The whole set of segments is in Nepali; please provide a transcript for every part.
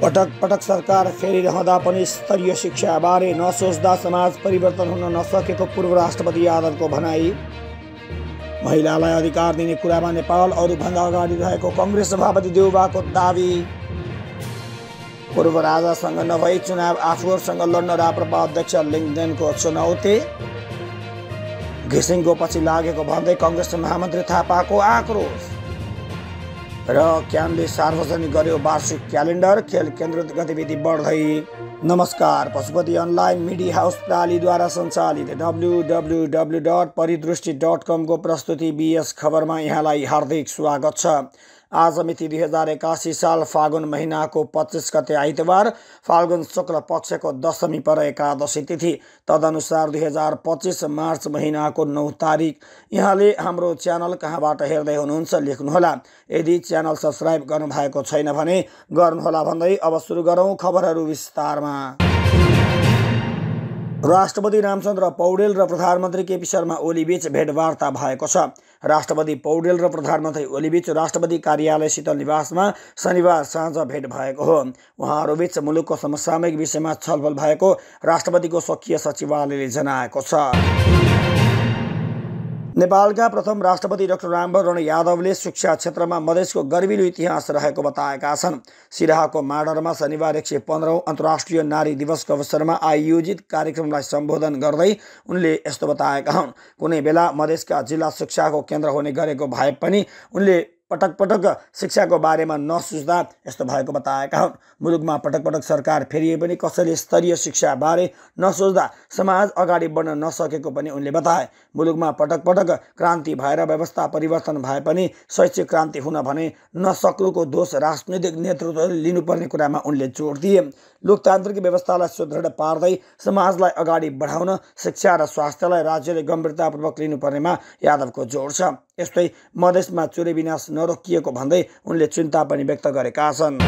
पटक पटक सरकार फेरिरहँदा पनि स्तरीय शिक्षाबारे नसोच्दा समाज परिवर्तन हुन नसकेको पूर्व राष्ट्रपति यादवको भनाई। महिलालाई अधिकार दिने कुरामा नेपाल अरूभन्दा अगाडि रहेको कङ्ग्रेस सभापति देउबाको दावी। पूर्व राजासँग नभई चुनाव आफूहरूसँग लड्न राप्रपा अध्यक्ष लिङ्गदेनको चुनौती। घिसिङको पछि लागेको भन्दै कङ्ग्रेस महामन्त्री थापाको आक्रोश। र क्यानले सार्वजनिक गर्यो वार्षिक क्यालेन्डर, खेल केन्द्रित गतिविधि बढ्दै। नमस्कार, पशुपति अनलाइन मिडिया हाउस प्रालीद्वारा सञ्चालित www.परिदृष्टि.com को प्रस्तुति बीएस खबरमा यहाँलाई हार्दिक स्वागत छ। आज मिति 2081 साल फागुन महिनाको 25 गते आइतबार, फाल्गुन शुक्ल पक्षको दशमी पर एकादशी तिथि, तदनुसार 2025 मार्च महिनाको 9 तारिक। यहाँले हाम्रो च्यानल कहाँबाट हेर्दै हुनुहुन्छ लेख्नुहोला। यदि च्यानल सब्स्क्राइब गर्नुभएको छैन भने गर्नुहोला भन्दै अब सुरु गरौँ खबरहरू विस्तारमा। राष्ट्रपति रामचन्द्र पौडेल र प्रधानमन्त्री केपी शर्मा ओली बीच भेटवार्ता भएको छ। राष्ट्रपति पौडेल र प्रधानमन्त्री ओली बीच राष्ट्रपति कार्यालय शीतल निवासमा शनिबार साँझ भेट भएको हो। उहाँहरूबीच मुलुकको समसामयिक विषयमा छलफल भएको राष्ट्रपतिको स्वकीय सचिवालयले जनाएको छ। नेपालका प्रथम राष्ट्रपति डाक्टर रामवरण यादवले शिक्षा क्षेत्रमा मधेसको गर्विलो इतिहास रहेको बताएका छन्। सिराहाको माडरमा शनिबार 115औं अन्तर्राष्ट्रिय नारी दिवसको अवसरमा आयोजित कार्यक्रमलाई सम्बोधन गर्दै उनले यस्तो बताएका हुन्। कुनै बेला मधेसका जिल्ला शिक्षाको केन्द्र हुने गरेको भए पनि उनले पटक पटक शिक्षाको बारेमा नसोच्दा यस्तो भएको बताएका हुन्। मुलुकमा पटक पटक सरकार फेरिए पनि कसैले स्तरीय शिक्षा बारे नसोच्दा समाज अगाडि बढ्न नसकेको पनि उनले बताए। मुलुकमा पटक पटक क्रान्ति भएर व्यवस्था परिवर्तन भए पनि शैक्षिक क्रान्ति हुन भने नसक्नुको दोष राजनैतिक नेतृत्वले लिनुपर्ने कुरामा उनले जोड दिए। लोकतान्त्रिक व्यवस्थालाई सुदृढ पार्दै समाजलाई अगाडि बढाउन शिक्षा र स्वास्थ्यलाई राज्यले गम्भीरतापूर्वक लिनुपर्नेमा यादवको जोड छ। यस्तै मधेसमा चोरी विनाश नरोकिएको भन्दै उनले चिन्ता पनि व्यक्त गरेका छन्।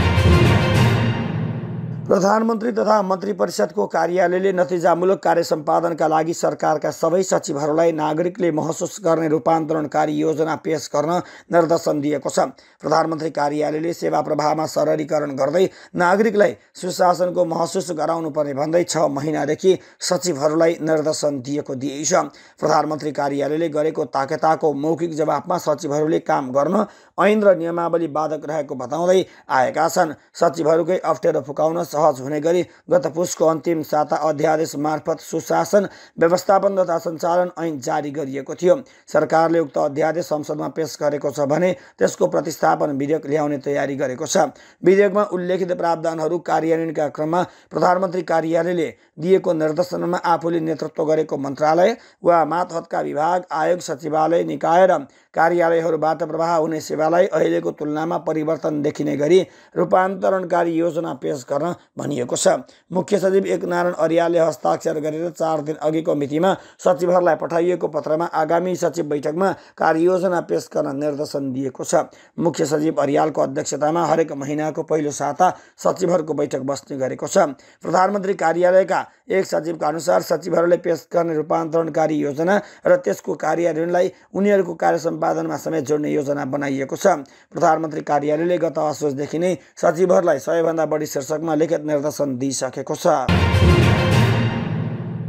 प्रधानमन्त्री तथा मन्त्री परिषदको कार्यालयले नतिजामूलक कार्य सम्पादनका लागि सरकारका सबै सचिवहरूलाई नागरिकले महसुस गर्ने रूपान्तरणकारी योजना पेश गर्न निर्देशन दिएको छ। प्रधानमन्त्री कार्यालयले सेवा प्रवाहमा सरलीकरण गर्दै नागरिकलाई सुशासनको महसुस गराउनुपर्ने भन्दै 6 महिनादेखि सचिवहरूलाई निर्देशन दिइछ। प्रधानमन्त्री कार्यालयले गरेको ताकेताको मौखिक जवाफमा सचिवहरूले काम गर्न ऐन र नियमावली बाधक रहेको बताउँदै आएका छन्। सचिवहरूकै अप्ठ्यारो फुकाउन सहज हुने गरी गत पुसको अन्तिम साता अध्यादेश मार्फत सुशासन व्यवस्थापन तथा सञ्चालन ऐन जारी गरिएको थियो। सरकारले उक्त अध्यादेश संसदमा पेश गरेको छ भने त्यसको प्रतिस्थापन विधेयक ल्याउने तयारी गरेको छ। विधेयकमा उल्लेखित प्रावधानहरू कार्यान्वयनका क्रममा प्रधानमन्त्री कार्यालयले दिएको निर्देशनमा आफूले नेतृत्व गरेको मन्त्रालय वा मातहतका विभाग, आयोग, सचिवालय, निकाय र कार्यालयहरूबाट प्रवाह हुने सेवालाई अहिलेको तुलनामा परिवर्तन देखिने गरी रूपान्तरणकारी योजना पेश गर्न भनिएको छ। मुख्य सचिव एकनारायण अर्यालले हस्ताक्षर गरेर 4 दिन अघिको मितिमा सचिवहरूलाई पठाइएको पत्रमा आगामी सचिव बैठकमा कार्ययोजना पेश गर्न निर्देशन दिएको छ। मुख्य सचिव अर्यालको अध्यक्षतामा हरेक महिनाको पहिलो साता सचिवहरूको बैठक बस्ने गरेको छ। प्रधानमन्त्री कार्यालयका एक सचिवका अनुसार सचिवहरूले पेश गर्ने रूपान्तरणकारी योजना र त्यसको कार्यान्वयनलाई उनीहरूको कार्य सम्पादनमा समेत जोड्ने योजना बनाइएको छ। प्रधानमन्त्री कार्यालयले गत असोजदेखि नै सचिवहरूलाई 100 भन्दा बढी शीर्षकमा लिखित निर्देशन दिइसकेको छ।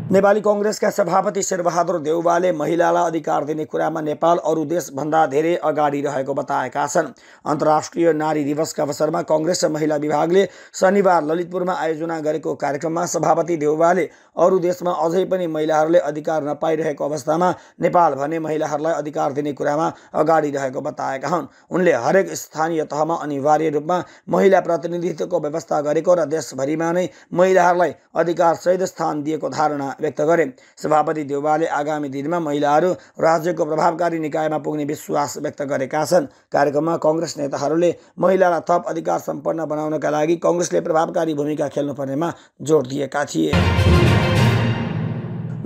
नेपाली कङ्ग्रेसका सभापति शेरबहादुर देउवाले महिलालाई अधिकार दिने कुरामा नेपाल अरू देशभन्दा धेरै अगाडि रहेको बताएका छन्। अन्तर्राष्ट्रिय नारी दिवसका अवसरमा कङ्ग्रेस महिला विभागले शनिबार ललितपुरमा आयोजना गरेको कार्यक्रममा सभापति देउवाले अरू देशमा अझै पनि महिलाहरूले अधिकार नपाइरहेको अवस्थामा नेपाल भने महिलाहरूलाई अधिकार दिने कुरामा अगाडि रहेको बताएका हुन्। उनले हरेक स्थानीय तहमा अनिवार्य रूपमा महिला प्रतिनिधित्वको व्यवस्था गरेको र देशभरिमा नै महिलाहरूलाई अधिकार सहित स्थान दिएको धारणा व्यक्त गरे। सभापति देउवाले आगामी दिनमा महिलाहरू राज्यको प्रभावकारी निकायमा पुग्ने विश्वास व्यक्त गरेका छन्। कार्यक्रममा कङ्ग्रेस नेताहरूले महिलालाई थप अधिकार सम्पन्न बनाउनका लागि कङ्ग्रेसले प्रभावकारी भूमिका खेल्नुपर्नेमा जोड दिएका थिए।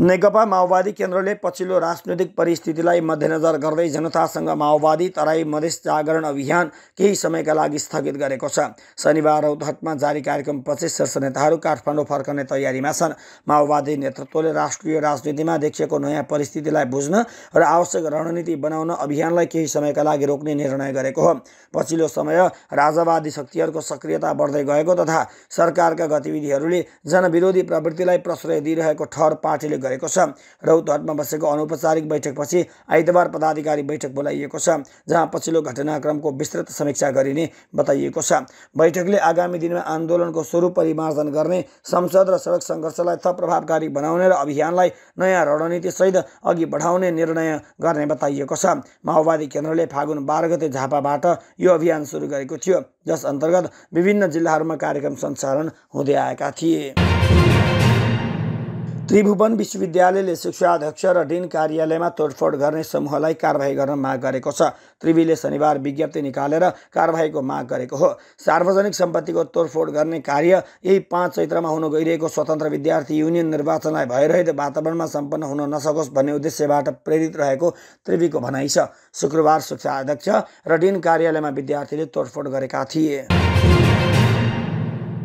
नेकपा माओवादी केन्द्रले पछिल्लो राजनैतिक परिस्थितिलाई मध्यनजर गर्दै जनतासँग माओवादी तराई मधेस जागरण अभियान केही समयका लागि स्थगित गरेको छ। शनिबार रौतहटमा जारी कार्यक्रमपछि शीर्ष नेताहरू काठमाडौँ फर्कने तयारीमा छन्। माओवादी नेतृत्वले राष्ट्रिय राजनीतिमा देखिएको नयाँ परिस्थितिलाई बुझ्न र आवश्यक रणनीति बनाउन अभियानलाई केही समयका लागि रोक्ने निर्णय गरेको हो। पछिल्लो समय राजावादी शक्तिहरूको सक्रियता बढ्दै गएको तथा सरकारका गतिविधिहरूले जनविरोधी प्रवृत्तिलाई प्रश्रय दिइरहेको ठहर पार्टीले गरेको छ। रौतहटमा बसेको अनौपचारिक बैठकपछि आइतबार पदाधिकारी बैठक बोलाइएको छ, जहाँ पछिल्लो घटनाक्रमको विस्तृत समीक्षा गरिने बताइएको छ। बैठकले आगामी दिनमा आन्दोलनको स्वरूप परिमार्जन गर्ने, संसद र सडक सङ्घर्षलाई थप प्रभावकारी बनाउने र अभियानलाई नयाँ रणनीतिसहित अघि बढाउने निर्णय गर्ने बताइएको छ। माओवादी केन्द्रले फागुन 12 गते झापाबाट यो अभियान सुरु गरेको थियो, जस अन्तर्गत विभिन्न जिल्लाहरूमा कार्यक्रम सञ्चालन हुँदै आएका थिए। त्रिभुवन विश्वविद्यालयले शिक्षाध्यक्ष र डिन कार्यालयमा तोडफोड गर्ने समूहलाई कारबाही गर्न माग गरेको छ। त्रिवीले शनिबार विज्ञप्ति निकालेर कारबाहीको माग गरेको हो। सार्वजनिक सम्पत्तिको तोडफोड गर्ने कार्य यही 5 चैत्रमा हुन गइरहेको स्वतन्त्र विद्यार्थी युनियन निर्वाचनलाई भयरहित वातावरणमा सम्पन्न हुन नसकोस् भन्ने उद्देश्यबाट प्रेरित रहेको त्रिवीको भनाइ छ। शुक्रबार शिक्षाध्यक्ष र डिन कार्यालयमा विद्यार्थीले तोडफोड गरेका थिए।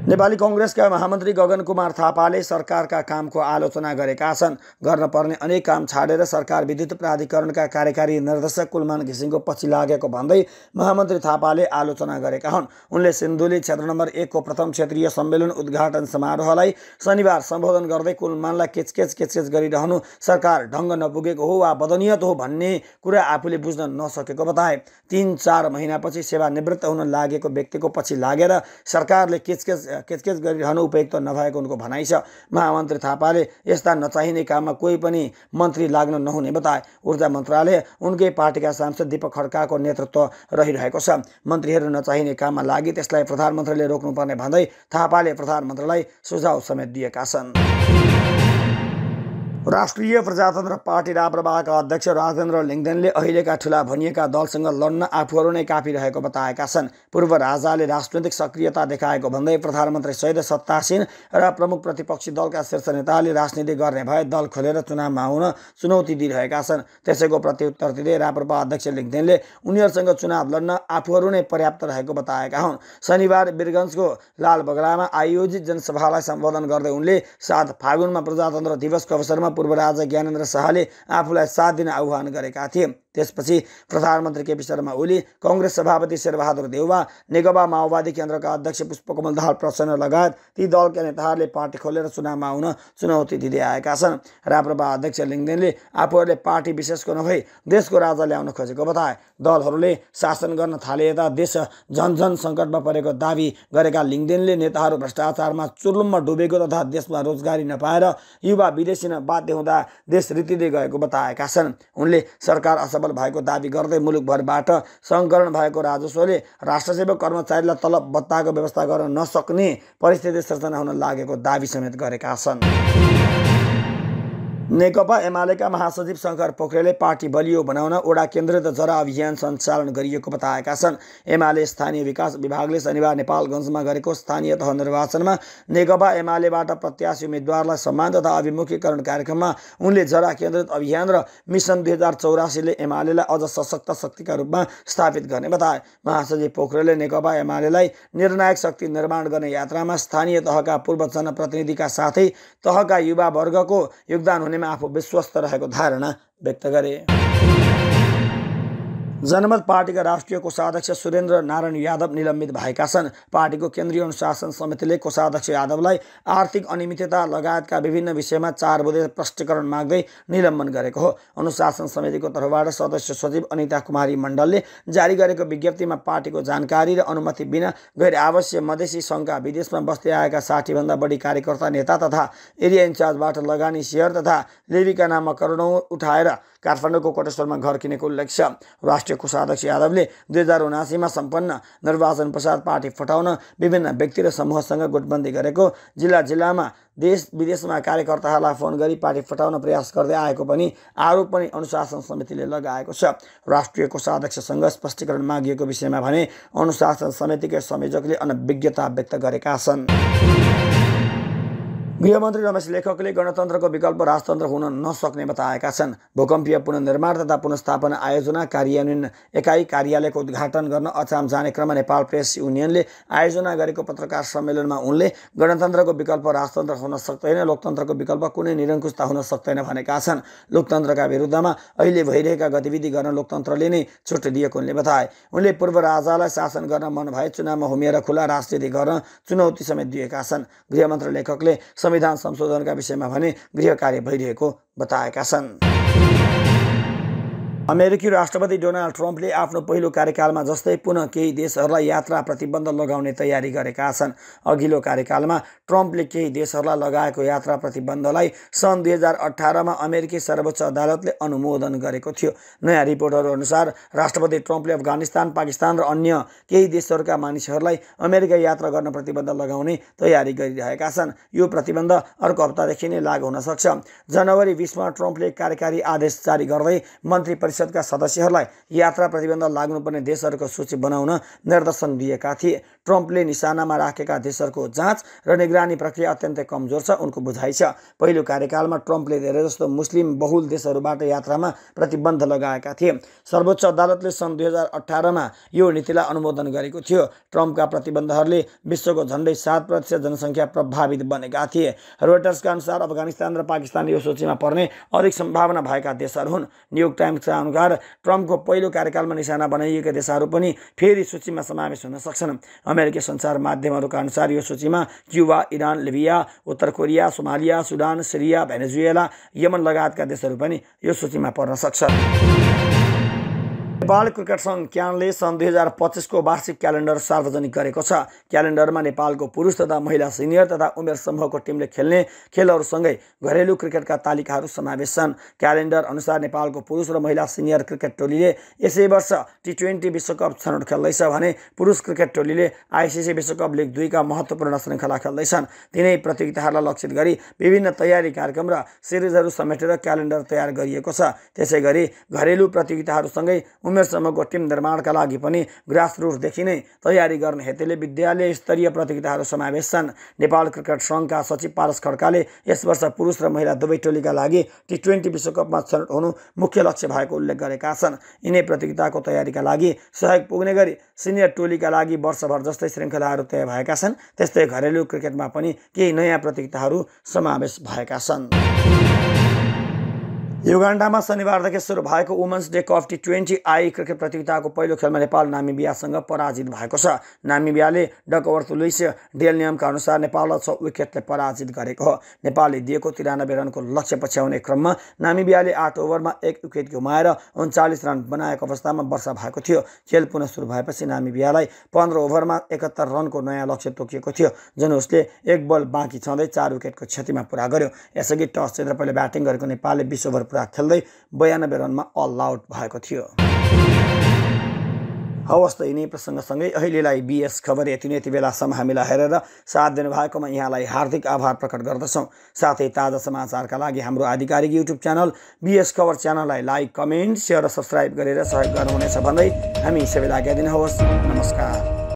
नेपाली कांग्रेसका महामन्त्री गगन कुमार थापाले सरकारका कामको आलोचना गरेका छन्। गर्न पर्ने अनेक काम छाडेर सरकार विद्युत प्राधिकरणका कार्यकारी निर्देशक कुलमान घिसिङको पछि लागेको भन्दै महामन्त्री थापाले आलोचना गरेका हुन्। उनले सिन्धुली क्षेत्र नम्बर 1 को प्रथम क्षेत्रीय सम्मेलन उद्घाटन समारोहलाई शनिबार सम्बोधन गर्दै कुलमानलाई केचकेच गरिरहनु सरकार ढङ्ग नपुगेको हो वा बदनियत हो भन्ने कुरा आफूले बुझ्न नसकेको बताए। 3-4 महिनापछि सेवानिवृत्त हुन लागेको व्यक्तिको पछि लागेर सरकारले केचकेच गरिरहनु उपयुक्त नभएको उनको भनाइ छ। महामन्त्री थापाले यस्ता नचाहिने काममा कोही पनि मन्त्री लाग्न नहुने बताए। ऊर्जा मन्त्रालय उनकै पार्टीका सांसद दीपक खड्काको नेतृत्व रहिरहेको छ। मन्त्रीहरू नचाहिने काममा लागि त्यसलाई प्रधानमन्त्रीले रोक्नुपर्ने भन्दै थापाले प्रधानमन्त्रीलाई सुझाव समेत दिएका छन्। राष्ट्रिय प्रजातन्त्र पार्टी राप्रपाका अध्यक्ष राजेन्द्र लिङ्गदेनले अहिलेका ठुला भनिएका दलसँग लड्न आफूहरू नै काफी रहेको बताएका छन्। पूर्व राजाले राजनैतिक सक्रियता देखाएको भन्दै प्रधानमन्त्री सहित सत्तासीन र प्रमुख प्रतिपक्षी दलका शीर्ष नेताले राजनीति गर्ने भए दल खोलेर चुनावमा आउन चुनौती दिइरहेका छन्। त्यसैको प्रत्युत्तर दिँदै राप्रपा अध्यक्ष लिङ्गदेनले उनीहरूसँग चुनाव लड्न आफूहरू नै पर्याप्त रहेको बताएका हुन्। शनिबार वीरगञ्जको लालबगडामा आयोजित जनसभालाई सम्बोधन गर्दै उनले 7 फागुनमा प्रजातन्त्र दिवसको अवसरमा पूर्व राजा ज्ञानेन्द्र शाहले आफूलाई साथ दिन आह्वान गरेका थिए। त्यसपछि प्रधानमन्त्री केपी शर्मा ओली, कांग्रेस सभापति शेरबहादुर देउवा, नेकपा माओवादी केन्द्रका अध्यक्ष पुष्पकमल दाहाल प्रचण्ड लगायत ती दलका नेताहरूले पार्टी खोलेर चुनावमा आउन चुनौती दिँदै आएका छन्। राप्रपा अध्यक्ष लिङ्गदेनले आफूहरूले पार्टी विशेषको नभई देशको राजा ल्याउन खोजेको बताए। दलहरूले शासन गर्न थाले यता देश झन्झन सङ्कटमा परेको दावी गरेका लिङ्गदेनले नेताहरू भ्रष्टाचारमा चुर्लुममा डुबेको तथा देशमा रोजगारी नपाएर युवा विदेशी बाध्य हुँदा देश रित्तिँदै गएको बताएका छन्। उनले सरकार असफल भएको दावी गर्दै मुलुकभरबाट सङ्कलन भएको राजस्वले राष्ट्रसेवक कर्मचारीलाई तलब भत्ताको व्यवस्था गर्न नसक्ने परिस्थिति सृजना हुन लागेको दावी समेत गरेका छन्। नेकपा एमालेका महासचिव शङ्कर पोखरेलले पार्टी बलियो बनाउन वडा केन्द्रित जरा अभियान सञ्चालन गरिएको बताएका छन्। एमाले स्थानीय विकास विभागले शनिबार नेपालगञ्जमा गरेको स्थानीय तह निर्वाचनमा नेकपा एमालेबाट प्रत्याशी उम्मेद्वारलाई सम्मान तथा अभिमुखीकरण कार्यक्रममा उनले जरा केन्द्रित अभियान र मिसन 2084ले एमालेलाई अझ सशक्त शक्तिका रूपमा स्थापित गर्ने बताए। महासचिव पोखरेलले नेकपा एमालेलाई निर्णायक शक्ति निर्माण गर्ने यात्रामा स्थानीय तहका पूर्व जनप्रतिनिधिका साथै तहका युवा वर्गको योगदान हुने आफू विश्वस्त रहेको धारणा व्यक्त गरे। जनमत पार्टीका राष्ट्रिय कोषाध्यक्ष सुरेन्द्र नारायण यादव निलम्बित भएका छन्। पार्टीको केन्द्रीय अनुशासन समितिले कोषाध्यक्ष यादवलाई आर्थिक अनियमितता लगायतका विभिन्न विषयमा 4 बुँदे स्पष्टीकरण माग्दै निलम्बन गरेको हो। अनुशासन समितिको तर्फबाट सदस्य सचिव अनिता कुमारी मण्डलले जारी गरेको विज्ञप्तिमा पार्टीको जानकारी र अनुमति बिना गैर आवश्यक मधेसी सङ्घका विदेशमा बस्दै आएका 60 भन्दा बढी कार्यकर्ता नेता तथा एरिया इन्चार्जबाट लगानी सेयर तथा लेवीका नाममा करोडौँ उठाएर काठमाडौँको कोटेश्वरमा घर किनेको उल्लेख छ। राष्ट्रिय कोषाध्यक्ष यादवले 2079मा सम्पन्न निर्वाचन पश्चात पार्टी फटाउन विभिन्न व्यक्ति र समूहसँग गुटबन्दी गरेको, जिल्लामा देश विदेशमा कार्यकर्ताहरूलाई फोन गरी पार्टी फटाउन प्रयास गर्दै आएको पनि आरोप पनि अनुशासन समितिले लगाएको छ। राष्ट्रिय कोषाध्यक्षसँग स्पष्टीकरण मागिएको विषयमा भने अनुशासन समितिकै संयोजकले अनभिज्ञता व्यक्त गरेका छन्। गृहमन्त्री रमेश लेखकले गणतन्त्रको विकल्प राजतन्त्र हुन नसक्ने बताएका छन्। भूकम्पीय पुनर्निर्माण तथा पुनर्स्थापना आयोजना कार्यान्वयन एकाइ कार्यालयको उद्घाटन गर्न अछाम जाने क्रममा नेपाल प्रेस युनियनले आयोजना गरेको पत्रकार सम्मेलनमा उनले गणतन्त्रको विकल्प राजतन्त्र हुन सक्दैन, लोकतन्त्रको विकल्प कुनै निरङ्कुशता हुन सक्दैन भनेका छन्। लोकतन्त्रका विरुद्धमा अहिले भइरहेका गतिविधि गर्न लोकतन्त्रले नै छुट दिएको उनले बताए। उनले पूर्व राजालाई शासन गर्न मन भए चुनावमा हुमिएर खुला राजनीति गर्न चुनौती समेत दिएका छन्। गृहमन्त्री लेखकले संविधान संशोधनका विषयमा भने गृह कार्य भइरहेको बताएका छन्। अमेरिकी राष्ट्रपति डोनाल्ड ट्रम्पले आफ्नो पहिलो कार्यकालमा जस्तै पुनः केही देशहरूलाई यात्रा प्रतिबन्ध लगाउने तयारी गरेका छन्। अघिल्लो कार्यकालमा ट्रम्पले केही देशहरूलाई लगाएको यात्रा प्रतिबन्धलाई सन् 2018मा अमेरिकी सर्वोच्च अदालतले अनुमोदन गरेको थियो। नयाँ रिपोर्टहरू अनुसार राष्ट्रपति ट्रम्पले अफगानिस्तान, पाकिस्तान र अन्य केही देशहरूका मानिसहरूलाई अमेरिका यात्रा गर्न प्रतिबन्ध लगाउने तयारी गरिरहेका छन्। यो प्रतिबन्ध अर्को हप्तादेखि नै लागू हुन सक्छ। जनवरी 20मा ट्रम्पले कार्यकारी आदेश जारी गर्दै मन्त्री परिषदका सदस्यहरूलाई यात्रा प्रतिबन्ध लाग्नुपर्ने देशहरूको सूची बनाउन निर्देशन दिएका थिए। ट्रम्पले निशानामा राखेका देशहरूको जाँच र निगरानी प्रक्रिया अत्यन्तै कमजोर छ, उनको बुझाइ छ। पहिलो कार्यकालमा ट्रम्पले धेरैजसो मुस्लिम बहुल देशहरूबाट यात्रामा प्रतिबन्ध लगाएका थिए। सर्वोच्च अदालतले सन् 2018मा यो नीतिलाई अनुमोदन गरेको थियो। ट्रम्पका प्रतिबन्धहरूले विश्वको झन्डै 7% जनसङ्ख्या प्रभावित बनेका थिए। रोयटर्सका अनुसार अफगानिस्तान र पाकिस्तान यो सूचीमा पर्ने अधिक सम्भावना भएका देशहरू हुन्। न्युयोर्क टाइम्सका अनुसार ट्रम्पको पहिलो कार्यकालमा निशाना बनाइएका देशहरू पनि फेरि सूचीमा समावेश हुन सक्छन्। अमेरिकी सञ्चार माध्यमहरूका अनुसार यो सूचीमा क्युबा, इरान, लिबिया, उत्तर कोरिया, सोमालिया, सुडान, सिरिया, भेनेजुएला, यमन लगायतका देशहरू पनि यो सूचीमा पर्न सक्छन्। नेपाल क्रिकेट सङ्घ क्यानले सन् 2025को वार्षिक क्यालेन्डर सार्वजनिक गरेको छ। क्यालेन्डरमा नेपालको पुरुष तथा महिला सिनियर तथा उमेर समूहको टिमले खेल्ने खेलहरूसँगै घरेलु क्रिकेटका तालिकाहरू समावेश छन्। क्यालेन्डर अनुसार नेपालको पुरुष र महिला सिनियर क्रिकेट टोलीले यसै वर्ष T20 विश्वकप छनौट खेल्दैछ भने पुरुष क्रिकेट टोलीले ICC विश्वकप लिग 2 का महत्त्वपूर्ण श्रृङ्खला खेल्दैछन्। तिनै प्रतियोगिताहरूलाई लक्षित गरी विभिन्न तयारी कार्यक्रम र सिरिजहरू समेटेर क्यालेन्डर तयार गरिएको छ। त्यसैगरी घरेलु प्रतियोगिताहरूसँगै उमेर समूहको टिम निर्माणका लागि पनि ग्रासरुटदेखि नै तयारी गर्ने हेतुले विद्यालय स्तरीय प्रतियोगिताहरू समावेश छन्। नेपाल क्रिकेट सङ्घका सचिव पारस खड्काले यस वर्ष पुरुष र महिला दुवै टोलीका लागि T20 विश्वकपमा छनौट हुनु मुख्य लक्ष्य भएको उल्लेख गरेका छन्। यिनै प्रतियोगिताको तयारीका लागि सहयोग पुग्ने गरी सिनियर टोलीका लागि वर्षभर जस्तै श्रृङ्खलाहरू तय भएका छन्। त्यस्तै घरेलु क्रिकेटमा पनि केही नयाँ प्रतियोगिताहरू समावेश भएका छन्। युगान्डामा शनिबारदेखि सुरु भएको women's day cup T20 I cricket प्रतियोगिताको पहिलो खेलमा नेपाल नामिबियासँग पराजित भएको छ। नामिबियाले डकवर्थ लुइस डेल नियमका अनुसार नेपाललाई 6 विकेटले पराजित गरेको हो। नेपालले दिएको 93 रनको लक्ष्य पछ्याउने क्रममा नामिबियाले 8 ओभरमा 1 विकेट गुमाएर 39 रन बनाएको अवस्थामा वर्षा भएको थियो। खेल पुनः सुरु भएपछि नामिबियालाई 15 ओभरमा 71 रनको नयाँ लक्ष्य तोकिएको थियो, जुन उसले 1 बल बाँकी छँदै 4 विकेटको क्षतिमा पुरा गर्यो। यसअघि टस जितेर पहिले ब्याटिङ गरेको नेपालले 20 ओभर पुरा खेल्दै 92 रनमा अल आउट भएको थियो। हवस् त यिनै प्रसङ्गसँगै अहिलेलाई BS खबर यति नै। यति बेलासम्म हामीलाई हेरेर साथ दिनुभएकोमा यहाँलाई हार्दिक आभार प्रकट गर्दछौँ। साथै ताजा समाचारका लागि हाम्रो आधिकारिक YouTube च्यानल BS खबर च्यानललाई लाइक, कमेन्ट, सेयर र सब्सक्राइब गरेर सहयोग गर्नुहुनेछ भन्दै हामी सबैलाई आज्ञा दिनुहोस्। नमस्कार।